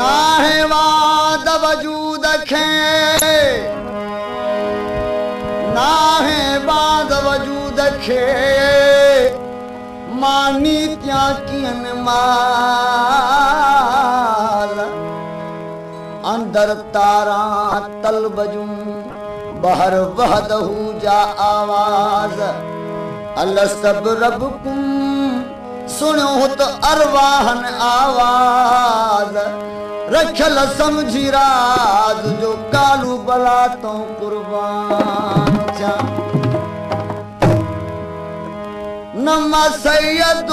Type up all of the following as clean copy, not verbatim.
नाहे वाद वजूद खे नाहे वाद वजूद खे मानी त्या कियन माल अंदर तारा तलबजू बहर वहदहू जा आवाज अल्लाह सब रबकुम सुनो तो अरवाहन आवाज रखल समझी राज जो कालू बला तो कुर्बान जा नमा सैयद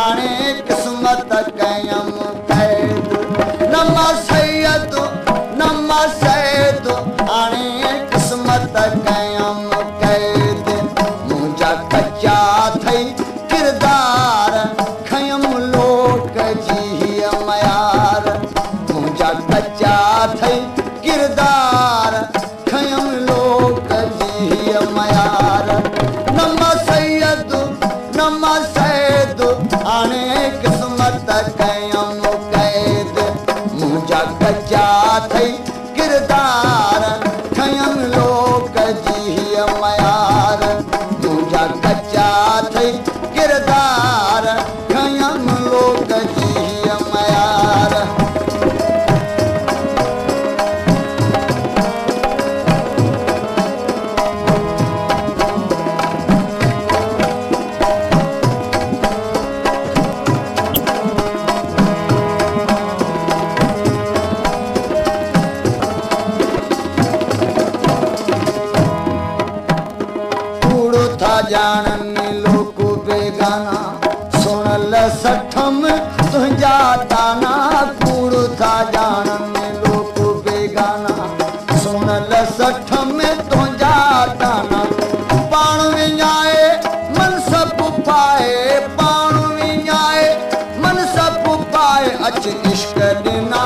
आने किस्मत कयम कैद नमा सैयद आने किस्मत कयम कैद मुझा कच्चा थई किरदार खयम लोक जी मयार मुझा कच्चा थई किरदार खयम लोक जी मयार नमा सैयद आने किस्मत कयम कैद मुझा कच्चा थई किरदार खयम लोक जी मयार मुझा कच्चा थई किरदार खयम लोक जी मयार जानन लोक बेगाना सुनल सठम तुझा ताना कूड़ था जानन लोक बेगाना सुनल सठम तुझा ताना पाण विञाए मन सब पाए पाण विञाए मन सब पाए अच इश्क ॾिना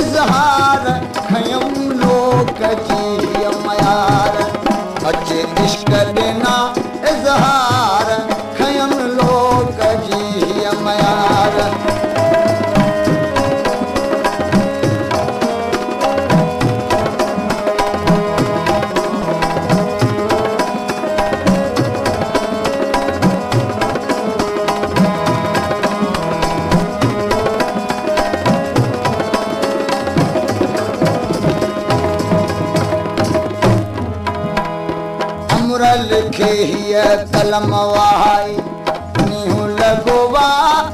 इज़हार खयम लोक जी मयार अच इश्क ॾिना इज़हार खयम लोक जी मयार लिखे हिय कलम वाई नीहू लगोवा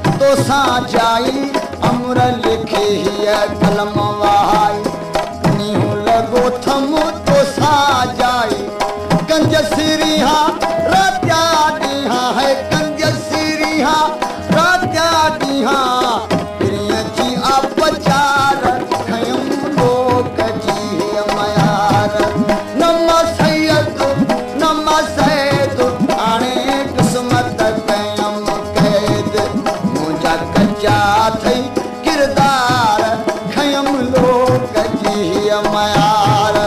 तो साचाई अमर लिखे हिय कलम वाई नीहू लगो थम तो साजाई कंज सिरिहा रात्या डीहा है कंज सिरिहा रात्या डीहा प्रिय जी अपचार खयम लोक जी मयार नमा सैयद आने किस्मत कयम कैद मुझा कच्चा थई किरदार खयम लोक जी मयार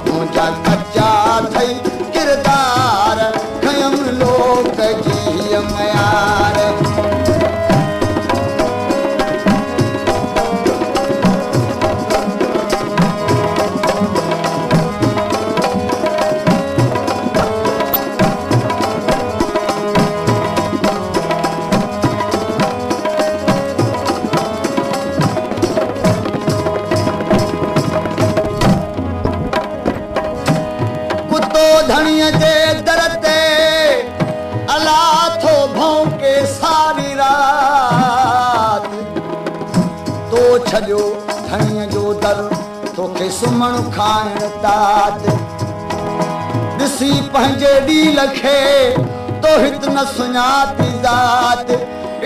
मुझा कच्चा थई किरदार खयम लोक जी मयार धणीअ जे दर ते अला थो भौंके सारी रात तो छॾियो धणीअ जो दर तोखे सुम्हण खाइण तात ॾिसी पंहिंजे ॾील खे तो हित न सुञाती ज़ात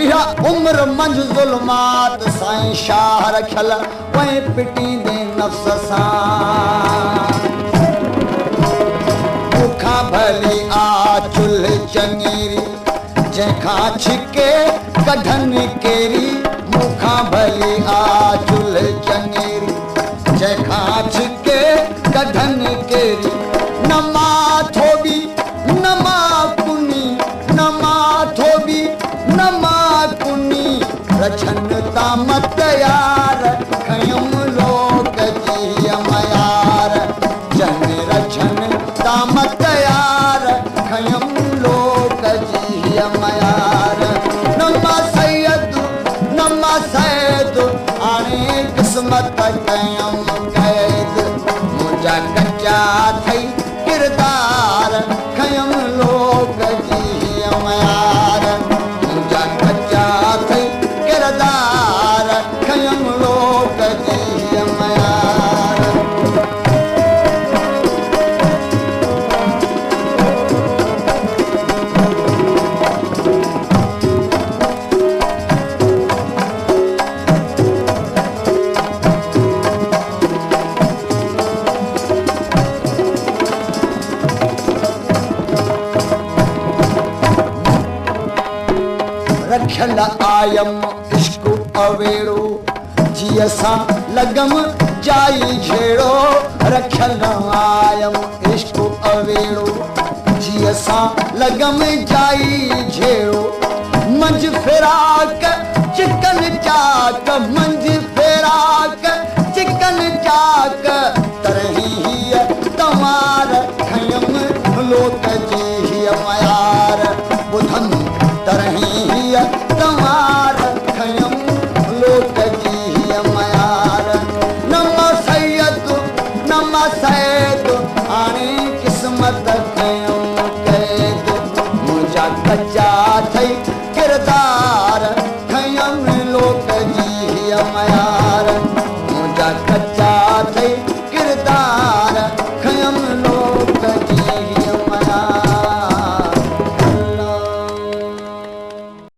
इहा उम्र मंझ ज़ुल्मात साईं शाह रखियल वहीं पिटींदे नफ़्स सां भली आ चुल्ह चङेरी जंहिंखां छिके कढनि केरी मूंखां भली आ चुल्ह चङेरी जंहिंखां छिके कढनि केरी न मां थोबी न मां कुनी न मां थोबी न मां कुनी रछन तामत जी मयार नमा सैद आणे किस्मत कयम कैद मुंहिंजा कचा थई किरदार खयम लोक जी मयार मुंहिंजा कचा थई किरदार खयम लोक जी मयार रखियल आयम इश्क अवेड़ो जीअं सां लॻम जाई झेड़ो रखियल आयम इश्क अवेड़ो जीअं सां लॻम जाई झेड़ो मंझि फिराक चिकन चाक मंझि फिराक चिकन चाक तरही हीअ तमार खयम लोक जी हीअ मयार ॿुधनि तरही हीअ तमार खयम लोक जी हीअ मयार नमा सैद हाणे किस्मत कयम कैद मुंहिंजा कचा थई किरदार